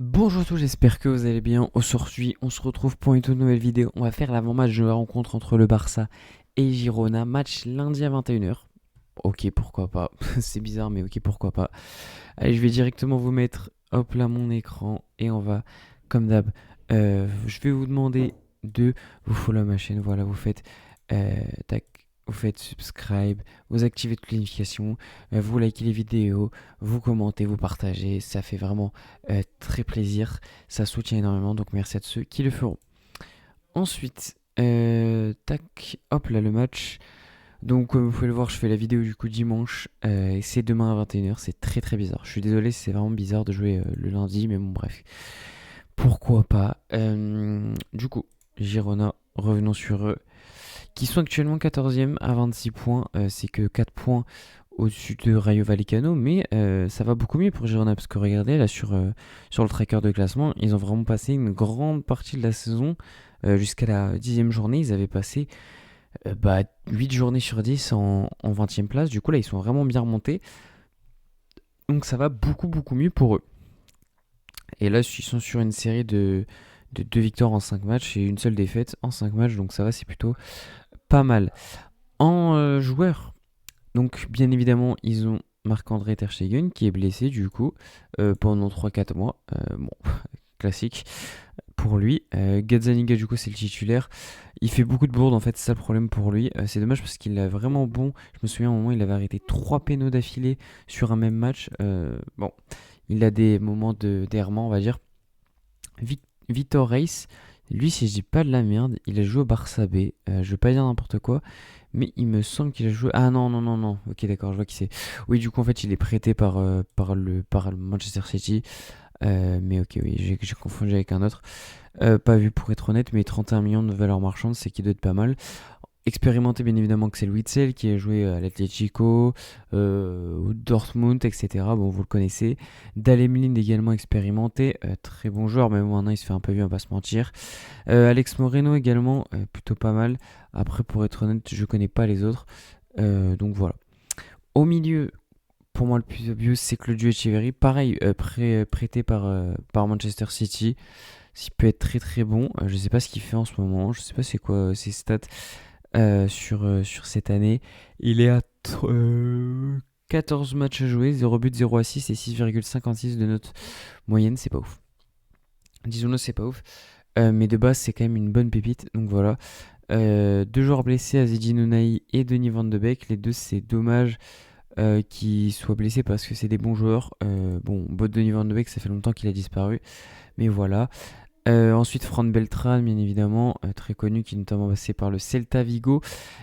Bonjour à tous, j'espère que vous allez bien. Aujourd'hui, on se retrouve pour une toute nouvelle vidéo. On va faire l'avant-match de la rencontre entre le Barça et Girona. Match lundi à 21h. Ok, pourquoi pas. C'est bizarre, mais ok, pourquoi pas. Allez, je vais directement vous mettre, hop là, mon écran. Et on va, comme d'hab, je vais vous demander de vous follow ma chaîne. Voilà, vous faites, tac, vous faites subscribe, vous activez toutes les notifications, vous likez les vidéos, vous commentez, vous partagez. Ça fait vraiment très plaisir. Ça soutient énormément, donc merci à ceux qui le feront. Ensuite, tac, hop là, le match. Donc, comme vous pouvez le voir, je fais la vidéo du coup dimanche et c'est demain à 21h. C'est très très bizarre. Je suis désolé, c'est vraiment bizarre de jouer le lundi, mais bon, bref. Pourquoi pas. Du coup, Girona, revenons sur eux, qui sont actuellement 14e à 26 points. C'est que 4 points au-dessus de Rayo Vallecano, mais ça va beaucoup mieux pour Girona parce que regardez là sur le tracker de classement, ils ont vraiment passé une grande partie de la saison jusqu'à la 10e journée. Ils avaient passé 8 journées sur 10 en 20e place. Du coup, là, ils sont vraiment bien remontés. Donc, ça va beaucoup, beaucoup mieux pour eux. Et là, ils sont sur une série de 2 victoires en 5 matchs et une seule défaite en 5 matchs. Donc, ça va, c'est plutôt pas mal. En joueurs, donc, bien évidemment, ils ont Marc-André Ter Stegen qui est blessé, du coup, pendant 3-4 mois. Bon, classique pour lui. Gazzaniga, du coup, c'est le titulaire. Il fait beaucoup de bourdes, en fait, c'est ça le problème pour lui. C'est dommage parce qu'il est vraiment bon. Je me souviens, à un moment, il avait arrêté 3 pénaux d'affilée sur un même match. Bon, il a des moments d'errement, on va dire. Vitor Reis, lui, si je dis pas de la merde, il a joué au Barça B. Je veux pas dire n'importe quoi, mais il me semble qu'il a joué. Ah non, non, non, non. Ok, d'accord, je vois qui c'est. Oui, du coup, en fait, il est prêté par le Manchester City. Mais ok, oui, j'ai confondu avec un autre. Pas vu pour être honnête, mais 31 millions de valeur marchande, c'est qui doit être pas mal. Expérimenté bien évidemment que c'est Witsel qui a joué à l'Atlético, au Dortmund, etc. Bon, vous le connaissez. Dalemlin également expérimenté, très bon joueur, mais bon, maintenant il se fait un peu vieux, on va pas se mentir. Alex Moreno également, plutôt pas mal. Après, pour être honnête, je connais pas les autres. Donc voilà. Au milieu, pour moi, le plus obvious, c'est Claudio Echeverri. Pareil, prêté par Manchester City. S'il peut être très très bon. Je sais pas ce qu'il fait en ce moment. Je sais pas c'est quoi ses stats sur cette année. Il est à 14 matchs à jouer, 0 but, 0 assist et 6,56 de note moyenne. C'est pas ouf. Disons-le, c'est pas ouf. Mais de base, c'est quand même une bonne pépite. Donc voilà. Deux joueurs blessés, Azizi Nounahi et Denis Van de Beek. Les deux, c'est dommage qu'ils soient blessés parce que c'est des bons joueurs. Bon, Denis Van de Beek, ça fait longtemps qu'il a disparu. Mais voilà. Ensuite, Fran Beltran, bien évidemment, très connu, qui est notamment passé par le Celta Vigo.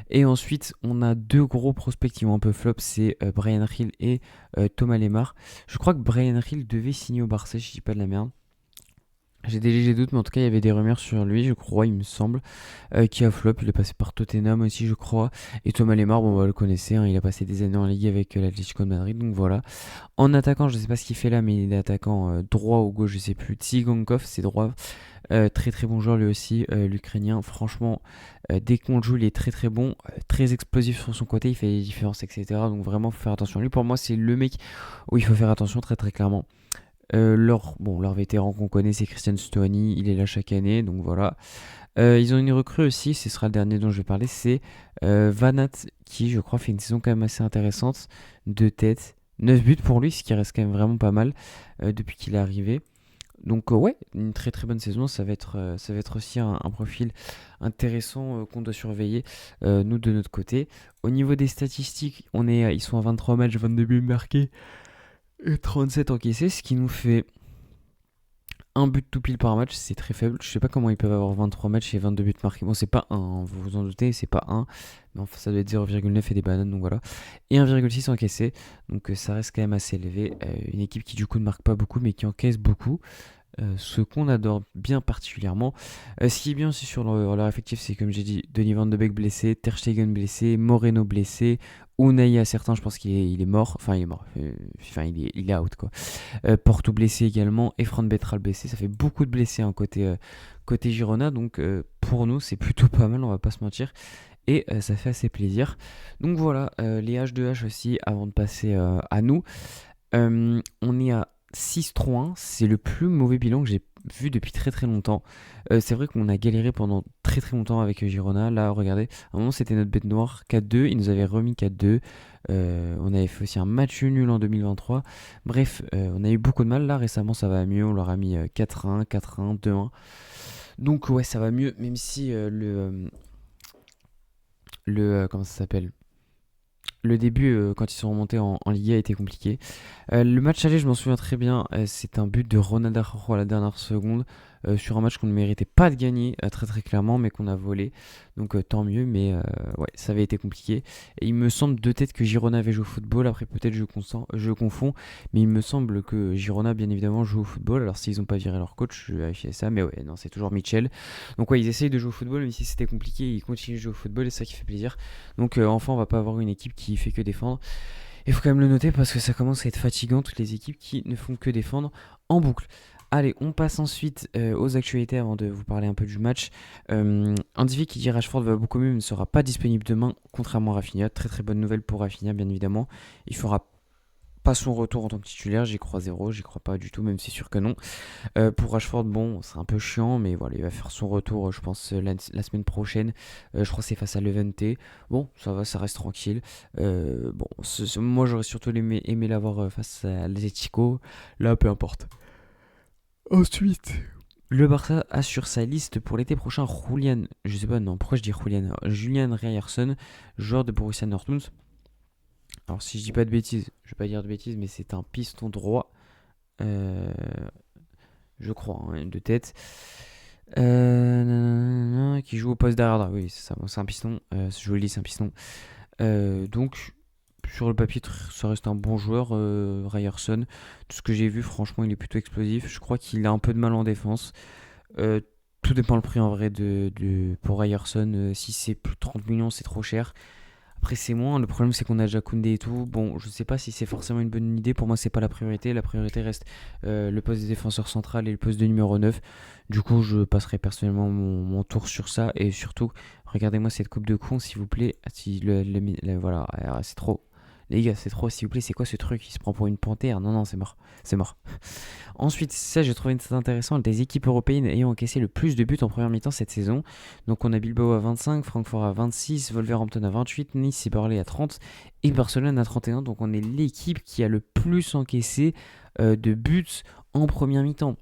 Et ensuite, on a deux gros prospects qui vont un peu flop, c'est Brian Hill et Thomas Lemar. Je crois que Brian Hill devait signer au Barça, je dis pas de la merde. J'ai des légers doutes, mais en tout cas, il y avait des rumeurs sur lui, je crois, il me semble, qui a flop. Il est passé par Tottenham aussi, je crois. Et Thomas Lemar, bon, vous le connaissez, hein, il a passé des années en Ligue avec l'Atlético de Madrid, donc voilà. En attaquant, je ne sais pas ce qu'il fait là, mais il est attaquant droit ou gauche, je sais plus. Tsigankov, c'est droit. Très très bon joueur lui aussi, l'Ukrainien. Franchement, dès qu'on le joue, il est très très bon, très explosif sur son côté, il fait des différences, etc. Donc vraiment, faut faire attention. Lui, pour moi, c'est le mec où il faut faire attention très très clairement. Leur vétéran qu'on connaît, c'est Christian Stuani. Il est là chaque année, donc voilà. Ils ont une recrue aussi, ce sera le dernier dont je vais parler, c'est Vanat, qui je crois fait une saison quand même assez intéressante, de tête. 9 buts pour lui, ce qui reste quand même vraiment pas mal depuis qu'il est arrivé. Donc ouais, une très très bonne saison, ça va être aussi un profil intéressant qu'on doit surveiller, nous de notre côté. Au niveau des statistiques, ils sont à 23 matchs, 22 buts marqués et 37 encaissés, ce qui nous fait un but tout pile par match, c'est très faible. Je sais pas comment ils peuvent avoir 23 matchs et 22 buts marqués. Bon, c'est pas un, hein, vous vous en doutez, c'est pas un. Mais enfin, ça doit être 0,9 et des bananes, donc voilà. Et 1,6 encaissé, donc ça reste quand même assez élevé. Une équipe qui du coup ne marque pas beaucoup, mais qui encaisse beaucoup. Ce qu'on adore bien particulièrement. Ce qui est bien aussi sur leur effectif, c'est comme j'ai dit, Denis Van de Beek blessé, Ter Stegen blessé, Moreno blessé, Unai à certains, je pense qu'il est mort. Enfin, il est mort. Enfin, il est out, quoi. Porto blessé également, et Fran Betral blessé. Ça fait beaucoup de blessés hein, côté Girona, donc pour nous, c'est plutôt pas mal, on va pas se mentir. Et ça fait assez plaisir. Donc voilà, les H2H aussi, avant de passer à nous. On est à 6-3-1, c'est le plus mauvais bilan que j'ai vu depuis très très longtemps. C'est vrai qu'on a galéré pendant très très longtemps avec Girona. Là, regardez, à un moment c'était notre bête noire 4-2, ils nous avaient remis 4-2. On avait fait aussi un match nul en 2023. Bref, on a eu beaucoup de mal. Là, récemment, ça va mieux. On leur a mis 4-1, 4-1, 2-1. Donc, ouais, ça va mieux, même si comment ça s'appelle? Le début, quand ils sont remontés en Liga, a été compliqué. Le match aller, je m'en souviens très bien. C'est un but de Ronald Araujo à la dernière seconde sur un match qu'on ne méritait pas de gagner, très très clairement, mais qu'on a volé. Donc tant mieux, mais ouais, ça avait été compliqué. Et il me semble de tête que Girona avait joué au football. Après, peut-être je confonds, mais il me semble que Girona, bien évidemment, joue au football. Alors, s'ils n'ont pas viré leur coach, je vais vérifier ça, mais ouais, non, c'est toujours Mitchell. Donc, ouais, ils essayent de jouer au football, mais si c'était compliqué, ils continuent de jouer au football et c'est ça qui fait plaisir. Donc, enfin, on va pas avoir une équipe qui fait que défendre. Il faut quand même le noter parce que ça commence à être fatigant, toutes les équipes qui ne font que défendre en boucle. Allez, on passe ensuite aux actualités avant de vous parler un peu du match. Andy qui dit Rashford va beaucoup mieux mais ne sera pas disponible demain, contrairement à Rafinha. Très très bonne nouvelle pour Rafinha, bien évidemment. Il fera pas son retour en tant que titulaire, j'y crois zéro, j'y crois pas du tout, même si c'est sûr que non. Pour Rashford, bon, c'est un peu chiant, mais voilà, il va faire son retour, je pense, la semaine prochaine. Je crois que c'est face à Levante. Bon, ça va, ça reste tranquille. Bon, moi, j'aurais surtout aimé l'avoir face à l'Atletico. Là, peu importe. Ensuite, le Barça assure sa liste pour l'été prochain. Je sais pas, non, pourquoi je dis Julian Ryerson, joueur de Borussia Dortmund. Alors, si je dis pas de bêtises, je vais pas dire de bêtises, mais c'est un piston droit. Euh, je crois, hein, de tête. Qui joue au poste d'arrière. Oui, c'est ça. Bon, c'est un piston. Je vous le dis, c'est un piston. Donc, sur le papier, ça reste un bon joueur, Ryerson. Tout ce que j'ai vu, franchement, il est plutôt explosif. Je crois qu'il a un peu de mal en défense. Euh, Tout dépend le prix en vrai pour Ryerson. Si c'est plus de 30 millions, c'est trop cher. Après, c'est moins. Le problème, c'est qu'on a déjà Koundé et tout. Bon, je sais pas si c'est forcément une bonne idée. Pour moi, c'est pas la priorité. La priorité reste le poste de défenseur central et le poste de numéro 9. Du coup, je passerai personnellement mon tour sur ça. Et surtout, regardez-moi cette coupe de con, s'il vous plaît. Si voilà, c'est trop. Les gars, c'est trop, s'il vous plaît. C'est quoi ce truc? Il se prend pour une panthère? Non, non, c'est mort. C'est mort. Ensuite, ça, j'ai trouvé ça intéressant. Des équipes européennes ayant encaissé le plus de buts en première mi-temps cette saison. Donc, on a Bilbao à 25, Francfort à 26, Wolverhampton à 28, Nice et Burnley à 30 et Barcelone à 31. Donc, on est l'équipe qui a le plus encaissé de buts en première mi-temps.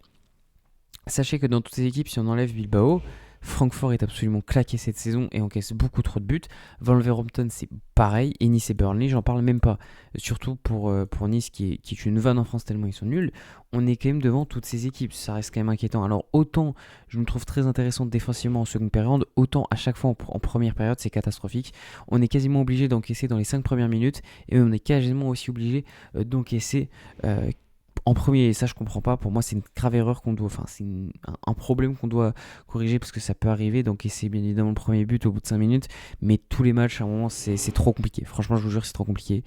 Sachez que dans toutes ces équipes, si on enlève Bilbao, Francfort est absolument claqué cette saison et encaisse beaucoup trop de buts. Wolverhampton, c'est pareil. Et Nice et Burnley, j'en parle même pas. Surtout pour Nice, qui est une vanne en France tellement ils sont nuls. On est quand même devant toutes ces équipes. Ça reste quand même inquiétant. Alors, autant je me trouve très intéressante défensivement en seconde période, autant à chaque fois en première période, c'est catastrophique. On est quasiment obligé d'encaisser dans les 5 premières minutes. Et on est quasiment aussi obligé d'encaisser en premier, et ça je comprends pas, pour moi c'est une grave erreur qu'on doit, enfin c'est un problème qu'on doit corriger parce que ça peut arriver, donc c'est bien évidemment le premier but au bout de 5 minutes, mais tous les matchs à un moment c'est trop compliqué, franchement je vous jure c'est trop compliqué,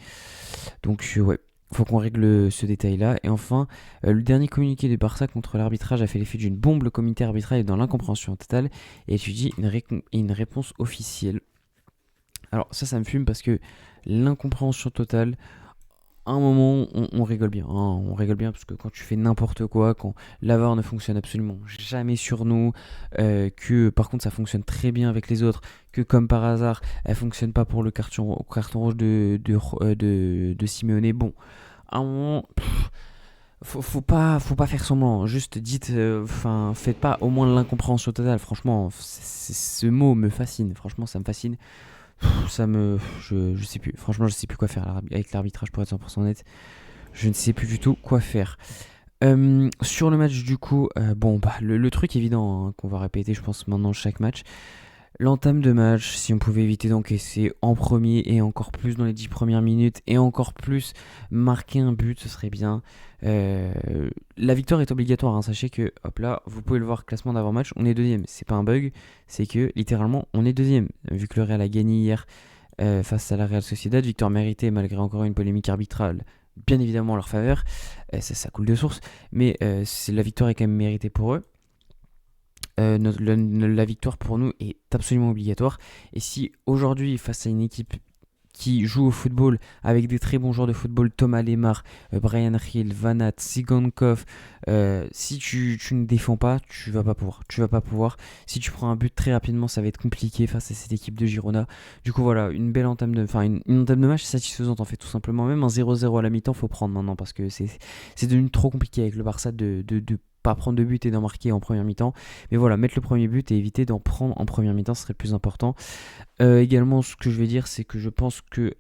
donc ouais, faut qu'on règle ce détail là. Et enfin, le dernier communiqué de Barça contre l'arbitrage a fait l'effet d'une bombe, le comité arbitral est dans l'incompréhension totale et étudie une réponse officielle. Alors ça me fume parce que l'incompréhension totale, à un moment, on rigole bien. Hein, on rigole bien parce que quand tu fais n'importe quoi, quand la VAR ne fonctionne absolument jamais sur nous, que par contre ça fonctionne très bien avec les autres, que comme par hasard, elle fonctionne pas pour le carton rouge de Simeone. Bon, à un moment, faut pas faire semblant. Juste dites, enfin, faites pas au moins l'incompréhension totale. Franchement, ce mot me fascine. Franchement, ça me fascine. Je sais plus. Franchement, je sais plus quoi faire avec l'arbitrage pour être 100% honnête. Je ne sais plus du tout quoi faire. Sur le match du coup, bon bah le truc évident hein, qu'on va répéter je pense maintenant chaque match. L'entame de match, si on pouvait éviter d'encaisser en premier et encore plus dans les 10 premières minutes et encore plus marquer un but, ce serait bien. Euh, la victoire est obligatoire, hein. Sachez que, hop là, vous pouvez le voir, classement d'avant-match, on est deuxième. C'est pas un bug, c'est que littéralement on est deuxième. Vu que le Real a gagné hier face à la Real Sociedad, victoire méritée malgré encore une polémique arbitrale, bien évidemment en leur faveur, ça coule de source, mais la victoire est quand même méritée pour eux. La victoire pour nous est absolument obligatoire. Et si aujourd'hui, face à une équipe qui joue au football avec des très bons joueurs de football, Thomas Lemar, Brian Hill, Van Aert, Sigankov. Si tu ne défends pas, tu vas pas pouvoir. Tu vas pas pouvoir. Si tu prends un but très rapidement, ça va être compliqué face à cette équipe de Girona. Du coup, voilà, une belle entame de, enfin une entame de match satisfaisante en fait, tout simplement. Même un 0-0 à la mi-temps, faut prendre maintenant parce que c'est devenu trop compliqué avec le Barça de pas prendre de but et d'en marquer en première mi-temps. Mais voilà, mettre le premier but et éviter d'en prendre en première mi-temps serait le plus important. Également, ce que je vais dire, c'est que je pense que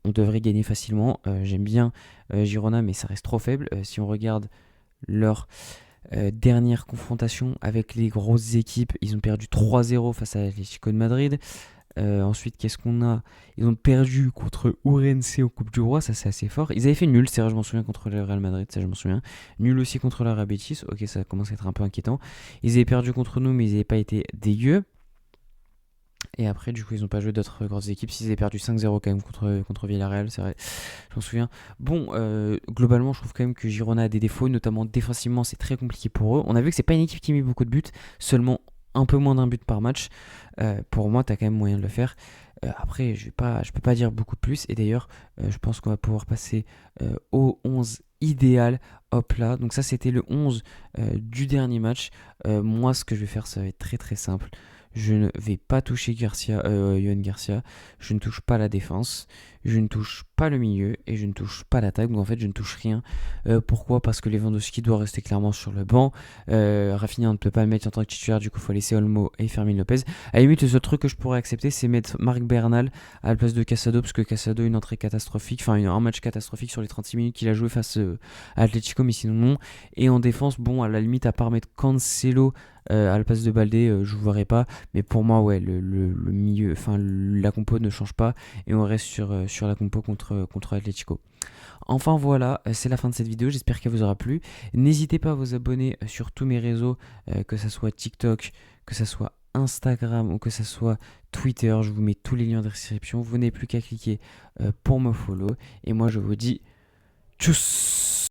on devrait gagner facilement. J'aime bien Girona, mais ça reste trop faible. Si on regarde leur dernière confrontation avec les grosses équipes, ils ont perdu 3-0 face à l'Atlético de Madrid. Ensuite, qu'est-ce qu'on a? Ils ont perdu contre Ourense en Coupe du Roi, ça c'est assez fort. Ils avaient fait nul, c'est vrai, je m'en souviens, contre le Real Madrid, ça je m'en souviens. Nul aussi contre la Real Betis, ok, ça commence à être un peu inquiétant. Ils avaient perdu contre nous, mais ils n'avaient pas été dégueux. Et après, du coup, ils n'ont pas joué d'autres grosses équipes. S'ils avaient perdu 5-0 quand même contre Villarreal, c'est vrai, je m'en souviens. Bon, globalement, je trouve quand même que Girona a des défauts, notamment défensivement, c'est très compliqué pour eux. On a vu que c'est pas une équipe qui met beaucoup de buts, seulement un peu moins d'un but par match. Pour moi, tu as quand même moyen de le faire. Après, je peux pas dire beaucoup de plus. Et d'ailleurs, je pense qu'on va pouvoir passer au 11 idéal. Hop là. Donc ça, c'était le 11 du dernier match. Moi, ce que je vais faire, ça va être très très simple. Je ne vais pas toucher Yohan Garcia. Je ne touche pas la défense. Je ne touche pas le milieu. Et je ne touche pas l'attaque. Donc en fait, je ne touche rien. Pourquoi? Parce que Lewandowski doit rester clairement sur le banc. Rafinha, on ne peut pas le mettre en tant que titulaire. Du coup, il faut laisser Olmo et Fermin Lopez. À la limite, le seul truc que je pourrais accepter, c'est mettre Marc Bernal à la place de Casado. Parce que Casado a une entrée catastrophique. Enfin, un match catastrophique sur les 36 minutes qu'il a joué face à Atletico. Mais sinon, non. Et en défense, bon, à la limite, à part mettre Cancelo à la place de Baldé, je ne verrai pas. Mais pour moi, ouais, le milieu, enfin, la compo ne change pas. Et on reste sur la compo contre Atletico. Enfin voilà, c'est la fin de cette vidéo, j'espère qu'elle vous aura plu. N'hésitez pas à vous abonner sur tous mes réseaux, que ça soit TikTok, que ça soit Instagram ou que ça soit Twitter. Je vous mets tous les liens de description. Vous n'avez plus qu'à cliquer pour me follow. Et moi je vous dis tchuss.